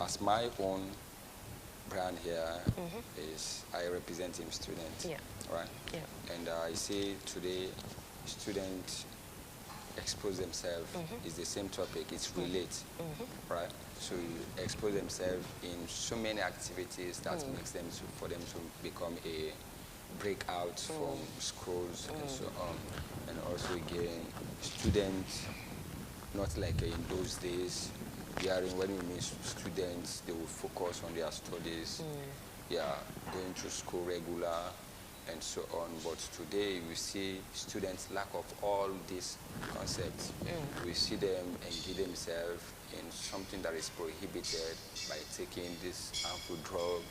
as my own brand here is I represent him student, Yeah. right? Yeah. And I say today, students expose themselves is the same topic. It's relate, right? So you expose themselves in so many activities that makes them for them to become a breakout from schools and so on. And also again, students, not like in those days, when we meet students, they will focus on their studies, yeah, going to school regular and so on. But today we see students lack of all these concepts. We see them engage themselves in something that is prohibited by taking this harmful drug,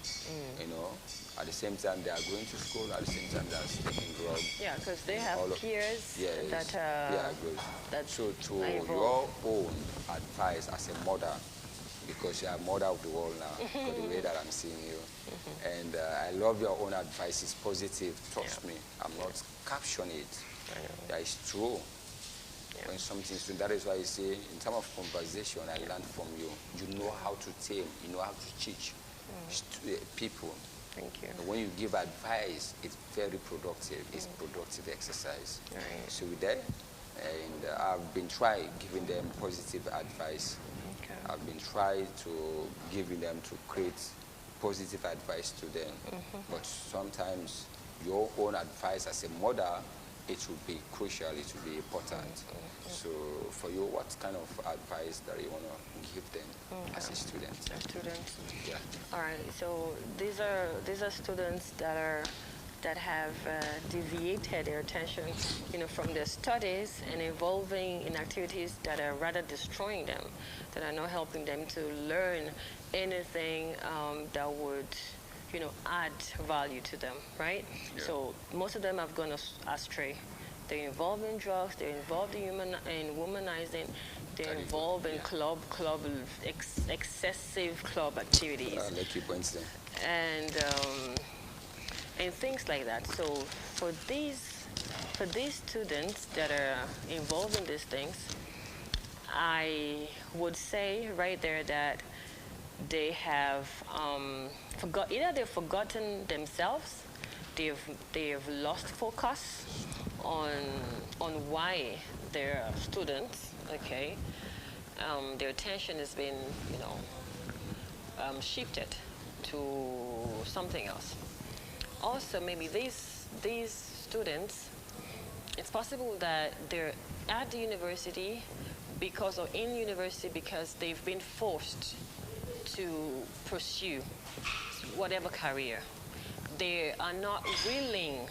you know. At the same time, they are going to school. At the same time, they are taking drugs. Yeah, because they have peers that yeah, good. that So to are your involved. own advice as a mother, because you are mother of the world now, because the way that I'm seeing you, and I love your own advice. It's positive. Trust me. I'm not captioning it. Yeah, it's true. When something's true, that is why I say, in terms of conversation, I learn from you. You know how to tame. You know how to teach people. Thank you. When you give advice, it's very productive. It's productive exercise. Right. So with that, and I've been trying giving them positive advice. Okay. I've been trying to giving them to create positive advice to them. But sometimes your own advice as a mother, it will be crucial. It will be important. So for you, what kind of advice that you want to give them as a student? The students. Yeah. All right. So these are students that have deviated their attention, from their studies and involving in activities that are rather destroying them, that are not helping them to learn anything that would, add value to them, right? Yeah. So most of them have gone astray. They're involved in drugs. They're involved in womanizing. They're involved in excessive club activities. Like you points there. And things like that. So for these students that are involved in these things, I would say right there that they have either they've forgotten themselves, they've lost focus on why they're students. Okay, their attention has been shifted to something else. Also, maybe these students, it's possible that they're at the university because they've been forced to pursue whatever career. They are not willing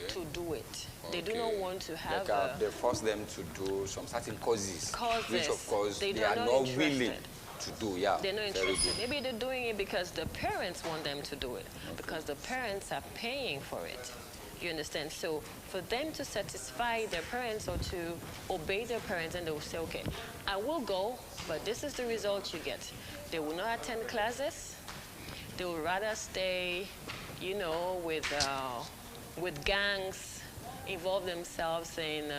to do it. They do not want to have they force them to do some certain causes, which of course they are not willing to do. Yeah, they're not interested. Maybe they're doing it because the parents want them to do it, because the parents are paying for it. You understand? So for them to satisfy their parents or to obey their parents, and they will say, okay, I will go, but this is the result you get. They will not attend classes. They will rather stay, with gangs, involve themselves in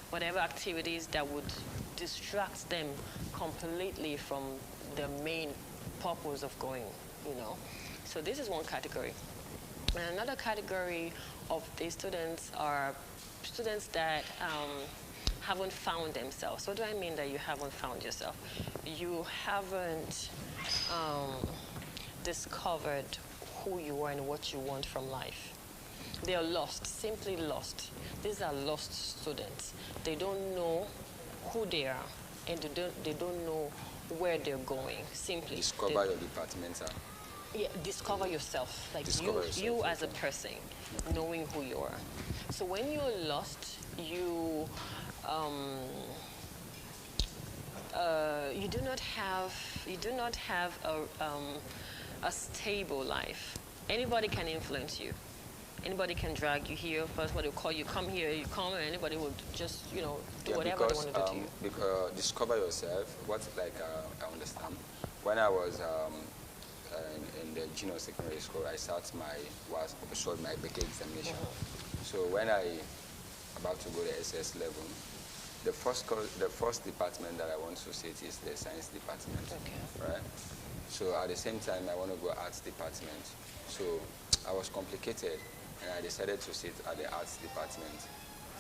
whatever activities that would distract them completely from the main purpose of going, So this is one category. And another category of these students are students that haven't found themselves. What do I mean that you haven't found yourself? You haven't discovered who you are and what you want from life. They are lost, simply lost. These are lost students. They don't know who they are, and they don't know where they're going. Simply discover your department. Yeah, discover yourself. Like you as a person, knowing who you are. So when you're lost, you do not have a stable life. Anybody can influence you. Anybody can drag you here. First, what will call you, come here, you come, and anybody will just, do whatever they want to do to you. Because discover yourself. I understand. When I was in the junior secondary school, I showed my BK examination. So when I about to go to SS level, the first department that I want to sit is the science department. Okay. Right. So at the same time, I want to go arts department. So I was complicated, and I decided to sit at the arts department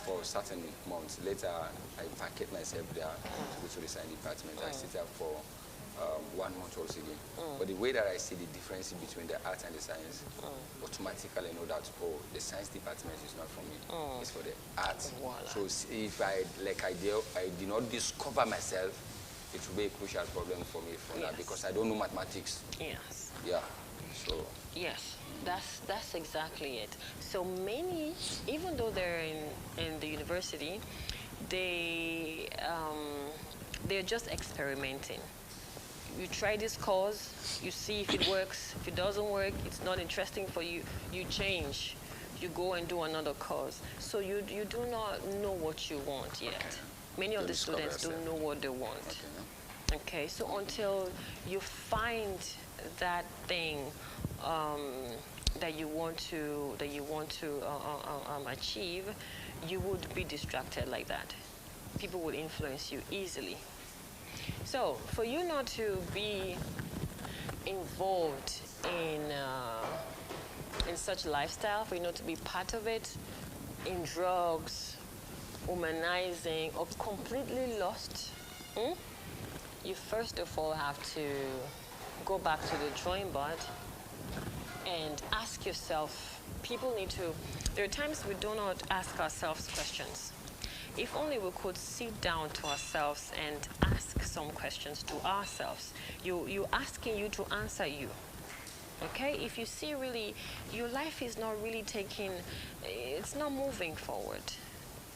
for certain months. Later, I vacate myself there to go to the science department. I sit there for 1 month also again. But the way that I see the difference between the art and the science, automatically I know that, oh, the science department is not for me. It's for the art. Voila. So if I did not discover myself, it will be a crucial problem for me for now, because I don't know mathematics. Yes. Yeah. So. Yes, that's exactly it. So many, even though they're in the university, they're just experimenting. You try this course, you see if it works. If it doesn't work, it's not interesting for you, you change. You go and do another course. So you do not know what you want yet. Okay. Many of You the discover students don't yourself. know what they want. Okay. Okay, so until you find that thing that you want to achieve, you would be distracted like that. People would influence you easily. So for you not to be involved in such lifestyle, for you not to be part of it, in drugs, womanizing, or completely lost, you first of all have to go back to the drawing board and ask yourself. There are times we do not ask ourselves questions. If only we could sit down to ourselves and ask some questions to ourselves. You're asking you to answer you. Okay? If you see really, your life is not really it's not moving forward.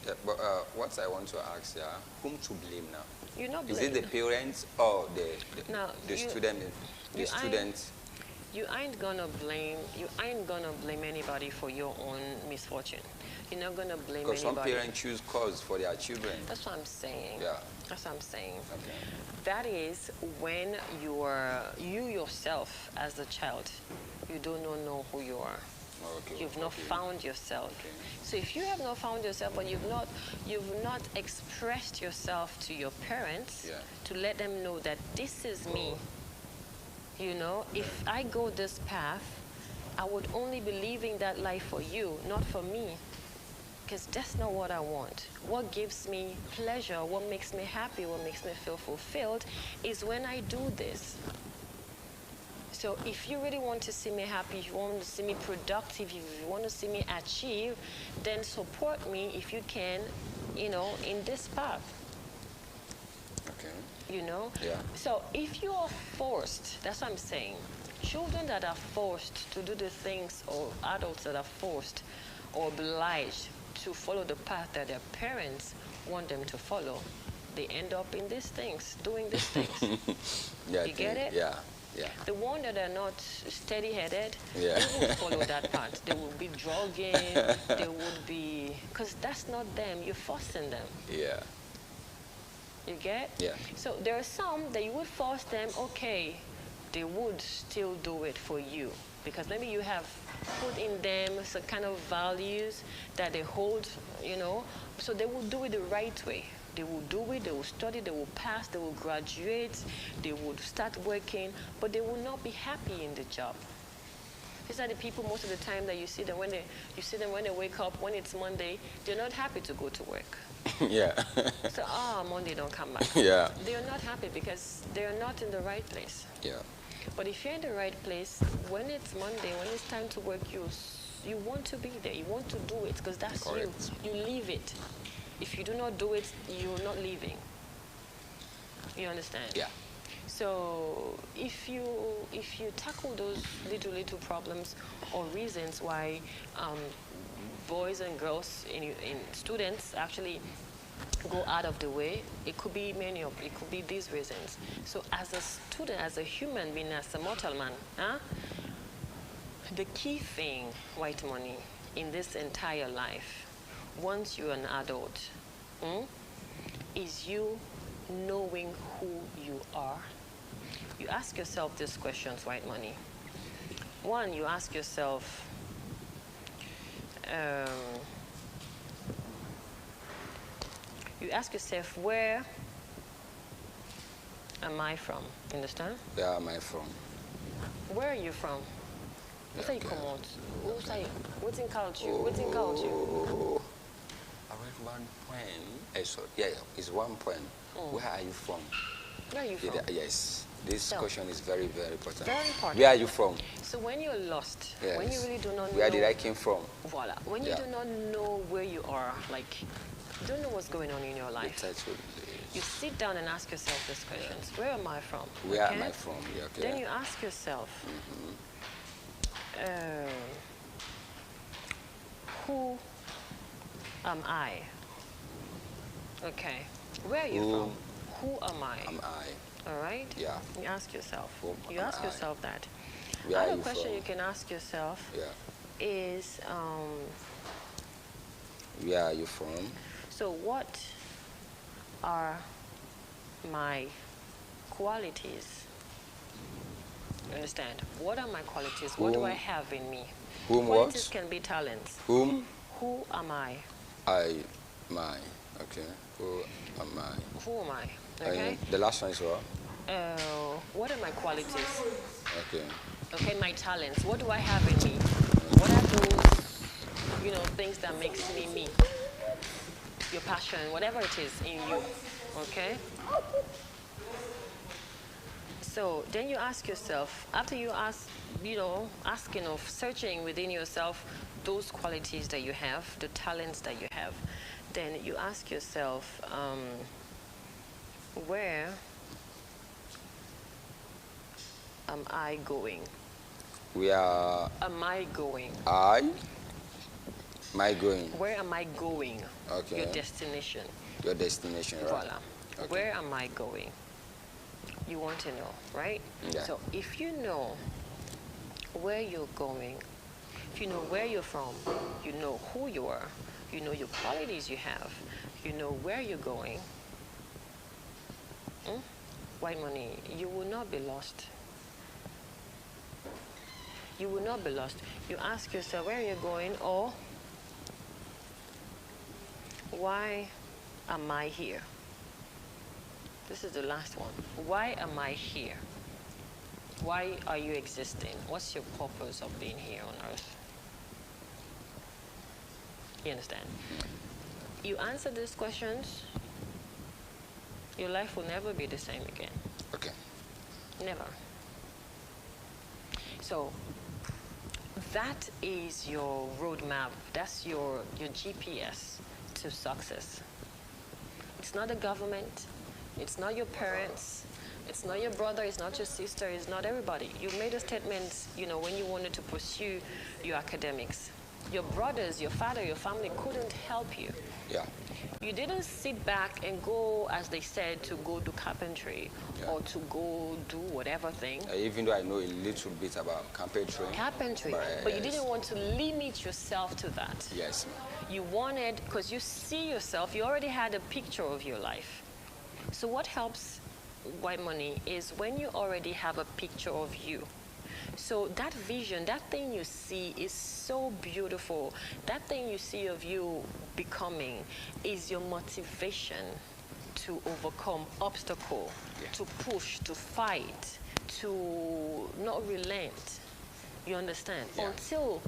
Yeah, but what I want to ask, whom to blame now? You're not Is blaming. it the parents or the student? The student. You ain't gonna blame anybody for your own misfortune. You're not gonna blame Because some anybody. parents choose cause for their children. That's what I'm saying. Yeah. That's what I'm saying. Okay. That is when you yourself as a child, you do not know who you are. Okay. You've not found yourself. Okay. So if you have not found yourself, but you've not expressed yourself to your parents, to let them know that this is me. You know, if I go this path, I would only be living that life for you, not for me. Because that's not what I want. What gives me pleasure, what makes me happy, what makes me feel fulfilled is when I do this. So if you really want to see me happy, if you want to see me productive, if you want to see me achieve, then support me if you can, in this path. Okay. Yeah. So if you are forced, that's what I'm saying, children that are forced to do the things, or adults that are forced or obliged to follow the path that their parents want them to follow, they end up in these things, doing these things. Yeah, You get it? Yeah, yeah. The one that are not steady-headed, Yeah. they will follow that path. They will be drugging, they would be, because that's not them, you're forcing them. Yeah. You get? Yeah. So there are some that you would force them, okay, they would still do it for you. Because maybe you have put in them some kind of values that they hold, so they will do it the right way. They will do it, they will study, they will pass, they will graduate, they would start working, but they will not be happy in the job. These are the people most of the time that you see them when they wake up, when it's Monday, they're not happy to go to work. Yeah. So, Monday don't come back. Yeah. They're not happy because they're not in the right place. Yeah. But if you're in the right place, when it's Monday, when it's time to work, you want to be there. You want to do it because that's Correct. you. You live it. If you do not do it, you're not living. You understand? Yeah. So if you tackle those little problems or reasons why boys and girls in students actually go out of the way, it could be it could be these reasons. So as a student, as a human being, as a mortal man, the key thing, White Money, in this entire life, once you're an adult, is you knowing who you are. You ask yourself these questions, White Money. One, you ask yourself, where am I from? Understand? Where am I from? Where are you from? What's you come out? Who's like, what's in culture? I read one poem. So, yeah, it's one poem. Where are you from? Where are you from? Yes. This question is very, very important. Very important. Where are you from? So when you're lost, Yes. when you really do not know... Where did I came from? Voila. When you do not know where you are, like, you don't know what's going on in your life. You sit down and ask yourself these questions. Where am I from? Where am I from? Yeah, okay. Then you ask yourself, who am I? Okay. Where are you from? Who am I? Am I? All right? Yeah. You ask yourself. Who you ask am yourself I? that. Where Another question you can ask yourself is, where are you from? So what are my qualities? Understand? What are my qualities? What do I have in me? Qualities can be talents. Whom? Who am I? My. Okay. Who am I? Who am I? Okay. The last one is what? What are my qualities? Okay. Okay, my talents. What do I have in me? What are those, things that makes me me? Your passion, whatever it is in you. Okay? So then you ask yourself, after you ask, asking of searching within yourself those qualities that you have, the talents that you have, then you ask yourself, where am I going? Where am I going? Am I going? Where am I going? Okay. Your destination. Your destination, right? Voila. Okay. Where am I going? You want to know, right? Yeah. So if you know where you're going, if you know where you're from, you know who you are, you know your qualities you have, you know where you're going, White Money, you will not be lost. You will not be lost. You ask yourself where you're going, or why am I here? This is the last one. Why am I here? Why are you existing? What's your purpose of being here on earth? You understand? You answer these questions, your life will never be the same again. Okay. Never. So that is your roadmap. That's your GPS to success. It's not the government. It's not your parents. It's not your brother. It's not your sister. It's not everybody. You made a statement, when you wanted to pursue your academics. Your brothers, your father, your family couldn't help you. Yeah. You didn't sit back and go, as they said, to go do carpentry or to go do whatever thing. Even though I know a little bit about carpentry. But you didn't want to limit yourself to that. Yes, ma'am. You wanted, because you see yourself, you already had a picture of your life. So what helps White Money is when you already have a picture of you. So that vision, that thing you see is so beautiful. That thing you see of you becoming is your motivation to overcome obstacle, to push, to fight, to not relent. You understand? Until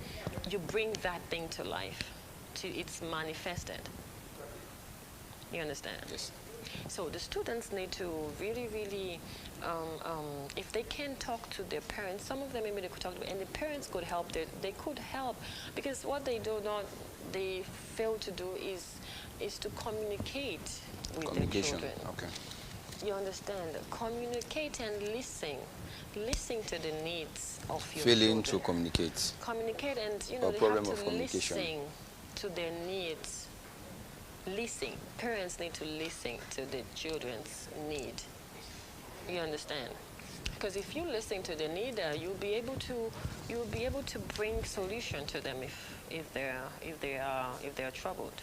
you bring that thing to life, till it's manifested. You understand? Yes. So the students need to really, really, if they can talk to their parents, some of them maybe they could talk to, and the parents could help. They could help, because what they they fail to do is to communicate with their children. Okay. You understand? Communicate and listen. Listen to the needs of your children. to communicate. Communicate, and they have to listen to their needs. Listen. Parents need to listen to the children's need. You understand? Because if you listen to the need, you'll be able to bring solution to them if they are troubled.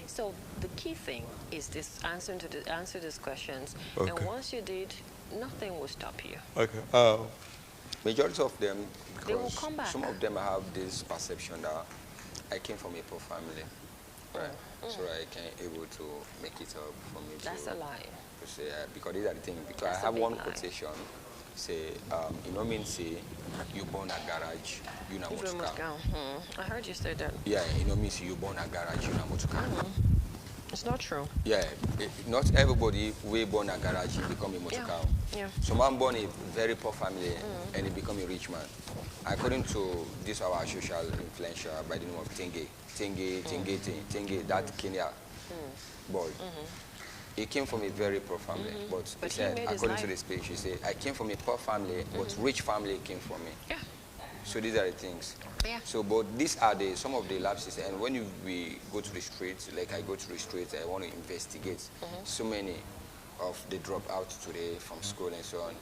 So the key thing is this: answer these questions, and once you did, nothing will stop you. Okay. Majority of them, because they will come back. Some of them have this perception that I came from a poor family. Right. So I can able to make it up for me. That's a lie. To say, because these are the things. Because I have one quotation say, you know, mean say, you born a garage, you know, If you must go. I heard you say that. yeah, you know, mean say you born a garage, you know, motor It's not true. Yeah, not everybody we born a garage become a motor Yeah. car. Yeah. So man born a very poor family and he become a rich man. According to this our social influencer by the name of Tinge, that Kenya boy. He came from a very poor family, but But he he said, made his according to life. the speech, he said, I came from a poor family, but rich family came from me. Yeah. So these are the things. Yeah. So, but these are some of the lapses. And when we go to the streets, like I go to the streets, I want to investigate so many of the dropouts today from school and so on.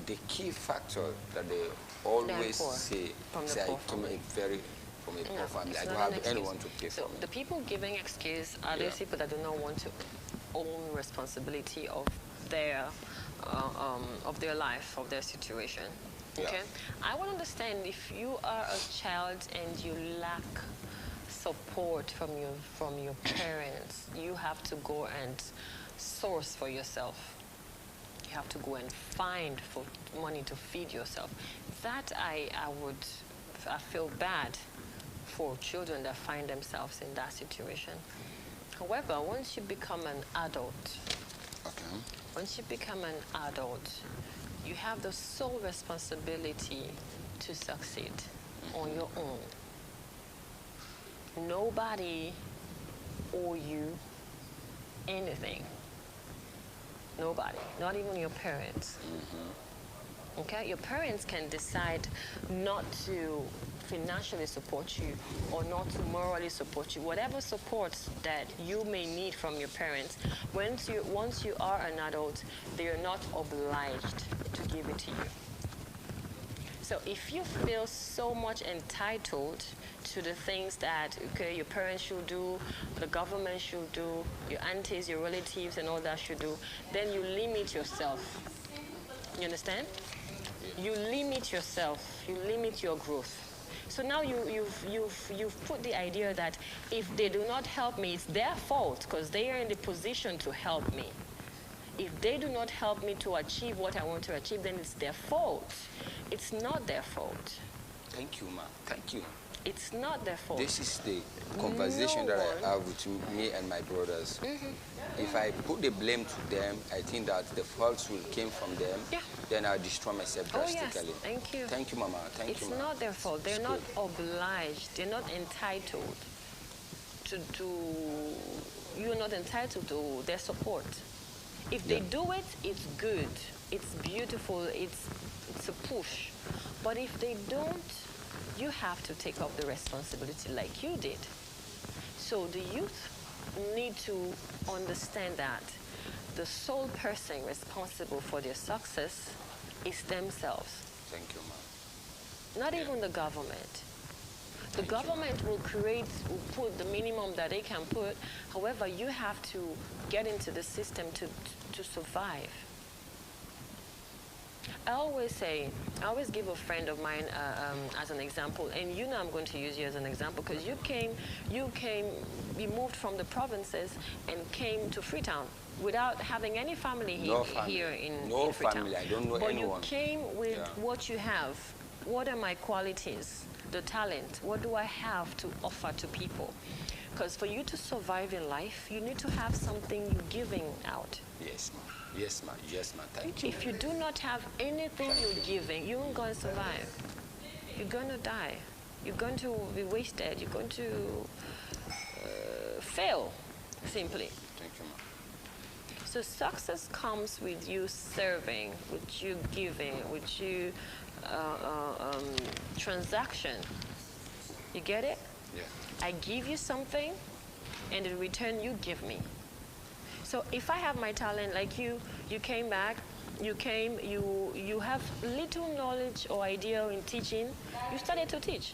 The key factor that they always poor. say, From the say poor from a very from a poor family. I It's don't not an have excuse. anyone to pay So for me. the people giving excuse are Yeah. those people that do not want to own responsibility of their life, of their situation. Yeah. Okay, I would understand if you are a child and you lack support from your parents, you have to go and source for yourself. You have to go and find for money to feed yourself. That I feel bad for children that find themselves in that situation. However, once you become an adult, Okay. once you become an adult, you have the sole responsibility to succeed on your own. Nobody owe you anything. Nobody, not even your parents. Okay, your parents can decide not to financially support you or not to morally support you. Whatever support that you may need from your parents, once you are an adult, they are not obliged to give it to you. So if you feel so much entitled to the things that, okay, your parents should do, the government should do, your aunties, your relatives and all that should do, then you limit yourself. You understand? You limit yourself, you limit your growth. So now you've put the idea that if they do not help me, it's their fault because they are in the position to help me. If they do not help me to achieve what I want to achieve, then it's their fault. It's not their fault. Thank you, ma'am. Thank you. It's not their fault. This is the conversation No that one- I have with me and my brothers. If I put the blame to them, I think that the faults will came from them. Yeah. Then I'll destroy myself Oh, yes. drastically. Thank you. Thank you, Mama. Thank It's you, Mama. not their fault. They're It's not good. obliged. They're not entitled to you're not entitled to their support. If they Yeah. do it, it's good. It's beautiful. It's a push. But if they don't, you have to take up the responsibility like you did. So the youth need to understand that the sole person responsible for their success is themselves. Thank you, ma'am. Not Yeah. even the government. The government will put the minimum that they can put. However, you have to get into the system to survive. I always give a friend of mine as an example, and you know I'm going to use you as an example because you moved from the provinces and came to Freetown without having any family No family. here in No Freetown. family. I don't know But anyone. you came with Yeah. what you have. What are my qualities? The talent. What do I have to offer to people? Because for you to survive in life, you need to have something you're giving out. Yes, ma'am. Yes, ma'am. Yes, ma'am. Thank you. If you do not have anything you're giving, you ain't going to survive. You're going to die. You're going to be wasted. You're going to fail, simply. Thank you, ma'am. So success comes with you serving, with you giving, with you transaction. You get it? Yeah. I give you something, and in return you give me. So if I have my talent like you came back, you have little knowledge or idea in teaching, you started to teach.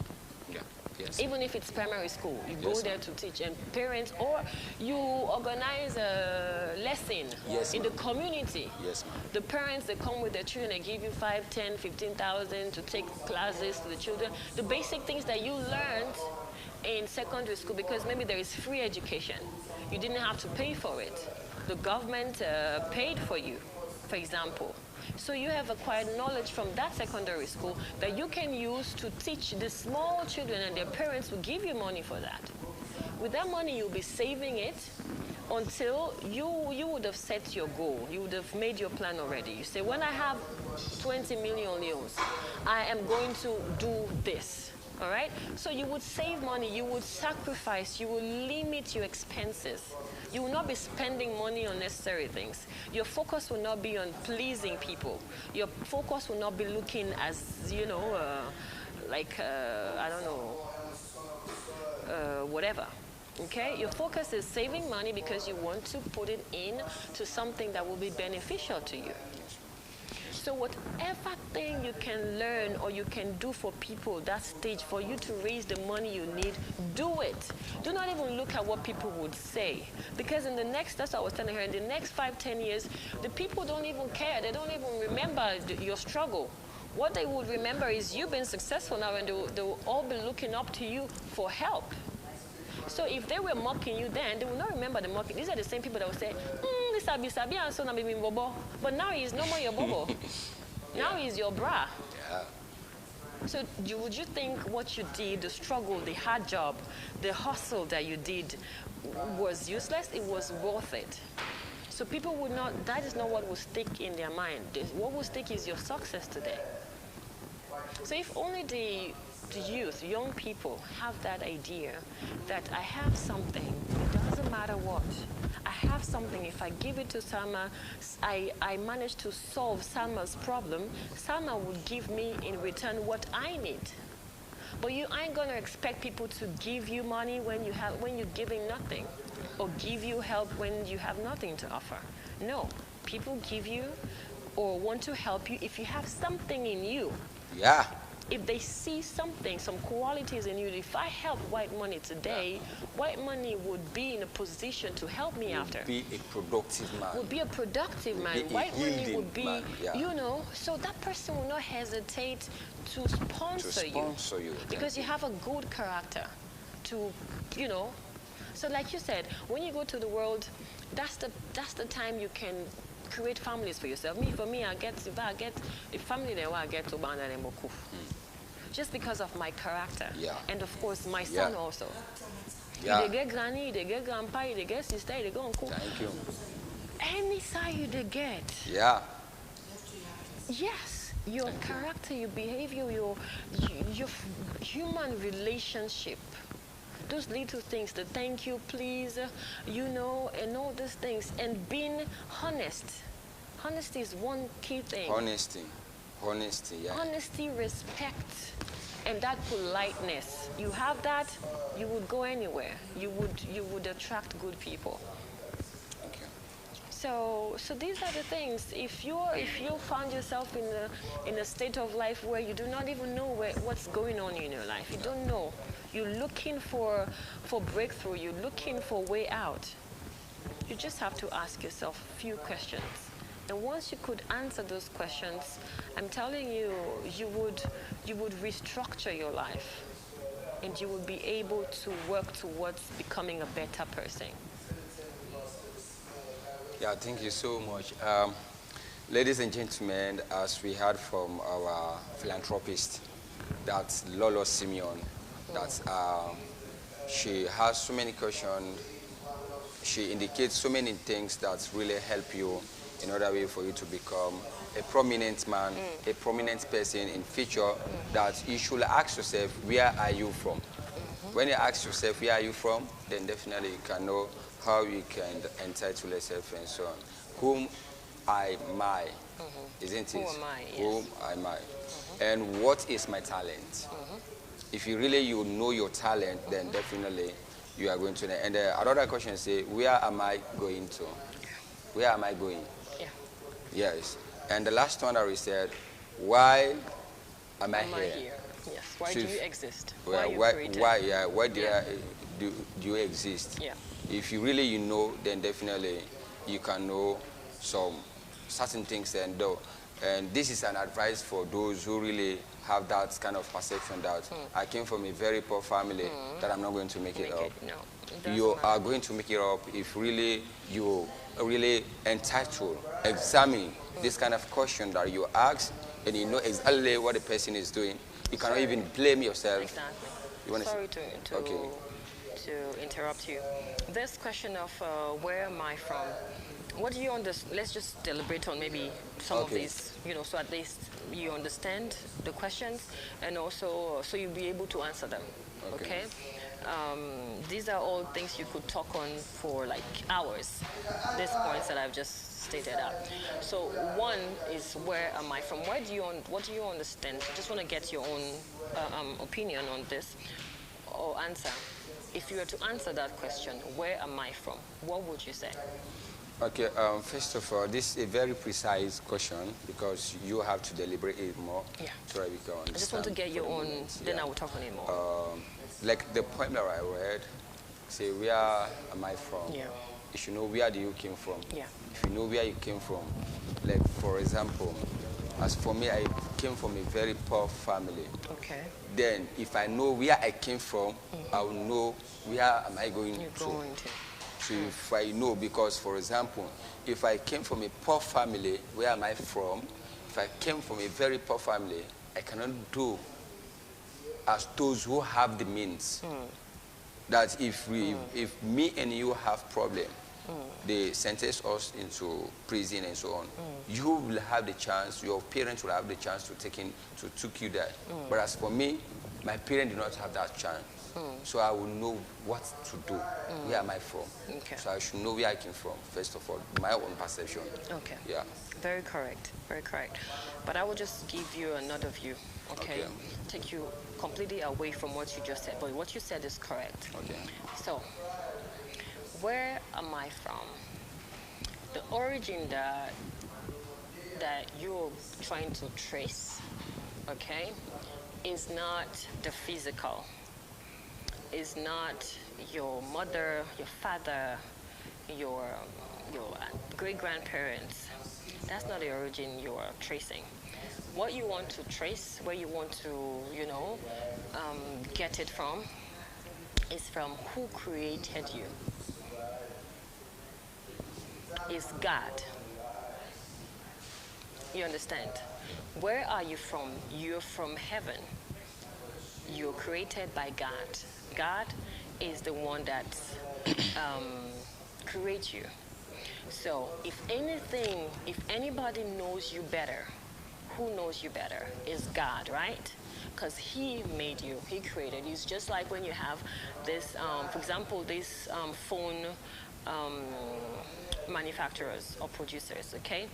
Yeah. Yes. Even if it's primary school, you go Yes, there ma'am. to teach, and parents, or you organize a lesson Yes, in the ma'am. community. Yes, ma'am. The parents, they come with their children, they give you 5, 10, 15,000 to take classes to the children. The basic things that you learned in secondary school, because maybe there is free education. You didn't have to pay for it. The government paid for you, for example. So you have acquired knowledge from that secondary school that you can use to teach the small children, and their parents will give you money for that. With that money, you'll be saving it until you would have set your goal. You would have made your plan already. You say, when I have 20 million leons, I am going to do this. All right? So you would save money, you would sacrifice, you will limit your expenses. You will not be spending money on necessary things. Your focus will not be on pleasing people. Your focus will not be looking as, I don't know, whatever. Okay? Your focus is saving money because you want to put it in to something that will be beneficial to you. So whatever thing you can learn or you can do for people that stage for you to raise the money you need, do it. Do not even look at what people would say. Because in the next, that's what I was telling her, in the next 5-10 years, the people don't even care. They don't even remember your struggle. What they would remember is you being successful now, and they will all be looking up to you for help. So if they were mocking you then, they will not remember the mocking. These are the same people that will say, this sabi and so na be bobo. But now he's no more your bobo. Now he's your bra. Yeah. So would you think what you did, the struggle, the hard job, the hustle that you did was useless? It was worth it. So people would not, that is not what will stick in their mind. What will stick is your success today. So if only the youth, young people, have that idea that I have something, it doesn't matter what. I have something, if I give it to Salma, I manage to solve Salma's problem, Salma would give me in return what I need. But you ain't gonna expect people to give you money when you're giving nothing, or give you help when you have nothing to offer. No, people give you or want to help you if you have something in you. Yeah. If they see something, some qualities in you. If I help White Money today, White Money would be in a position to help me after. Be a productive man. Would be a productive man. White Money would be, so that person will not hesitate to sponsor you. Because you have a good character to, So like you said, when you go to the world, that's the time you can create families for yourself. For me, if I get a family there, I get to Banda and Moku. Just because of my character. Yeah. And of course, my son also. Yeah. They get granny, they get grandpa, they get sister, they go uncle. Thank you. Any side they get. Yeah. Yes. Your character, your behavior, your human relationship. Those little things, the thank you, please, and all these things. And being honest. Honesty is one key thing. Honesty, yeah. Honesty, respect, and that politeness. You have that, you would go anywhere. You would attract good people. Okay. So these are the things. If you found yourself in a state of life where you do not even know what's going on in your life, you don't know. You're looking for breakthrough. You're looking for way out. You just have to ask yourself a few questions. And once you could answer those questions, I'm telling you, you would restructure your life, and you would be able to work towards becoming a better person. Yeah, thank you so much. Ladies and gentlemen, as we heard from our philanthropist, that's Lolo Simeon, that she has so many questions. She indicates so many things that really help you in order way for you to become a prominent man, a prominent person in future, that you should ask yourself, where are you from? When you ask yourself, where are you from, then definitely you can know how you can entitle yourself and so on. Whom am I? Isn't it? Who am I? Yes. Whom am I? And what is my talent? If you really know your talent, then definitely you are going to. And another question is, where am I going to? Where am I going? Yeah. Yes. And the last one that we said, why am I here? Yes. Why do you exist? Why do you exist? Yeah. If you really know, then definitely you can know some certain things and do. And this is an advice for those who really have that kind of perception that I came from a very poor family, that I'm not going to make it up. No. doesn't you matter. are going to make it up if really you really entitled, examine this kind of question that you ask, and you know exactly what the person is doing. You cannot Sorry. even blame yourself. Exactly. You wanna Sorry Okay. to interrupt you. This question of where am I from? What do you understand? Let's just deliberate on maybe some of Okay. these, so at least you understand the questions, and also so you'll be able to answer them. Okay. Okay. These are all things you could talk on for like hours. These points that I've just stated out. So one is where am I from? What do you understand? I just want to get your own opinion on this or answer. If you were to answer that question, where am I from? What would you say? Okay, first of all, this is a very precise question because you have to deliberate it more. Yeah. So that we can understand. I just want to get your for the own. moment. Then Yeah. I will talk on it more. Like the poem that I read, say, where am I from? Yeah. You should know where do you came from. Yeah. If you know where you came from, like for example, as for me, I came from a very poor family. Okay. Then if I know where I came from, I will know where am I going You're to. going to. So if I know, because for example, if I came from a poor family, where am I from? If I came from a very poor family, I cannot do as those who have the means. That if me and you have problem, they sentence us into prison and so on, you will have the chance, your parents will have the chance to take you there. But as for me, my parents do not have that chance. So I will know what to do. Where am I from? Okay. So I should know where I came from, first of all, my own perception. Okay. Yeah. Very correct. Very correct. But I will just give you another view. Okay. Okay. Take you completely away from what you just said. But what you said is correct. Okay. So, where am I from? The origin that you're trying to trace, okay, is not the physical. Is not your mother, your father, your great-grandparents. That's not the origin you are tracing. What you want to trace, where you want to, get it from, is from who created you. Is God. You understand? Where are you from? You're from heaven. You're created by God. God is the one that creates you. So if anybody knows you better, who knows you better is God, right? Because He made you, He created you. It's just like when you have this, for example, this phone manufacturers or producers, okay?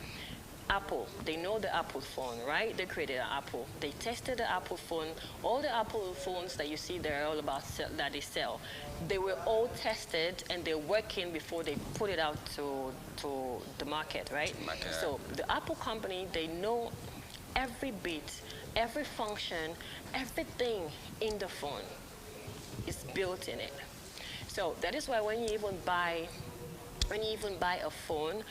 Apple, they know the Apple phone, right? They created an Apple. They tested the Apple phone. All the Apple phones that you see there, all about that they sell, they were all tested and they're working before they put it out to the market, right? Market. So the Apple company, they know every bit, every function, everything in the phone is built in it. So that is why when you even buy a phone,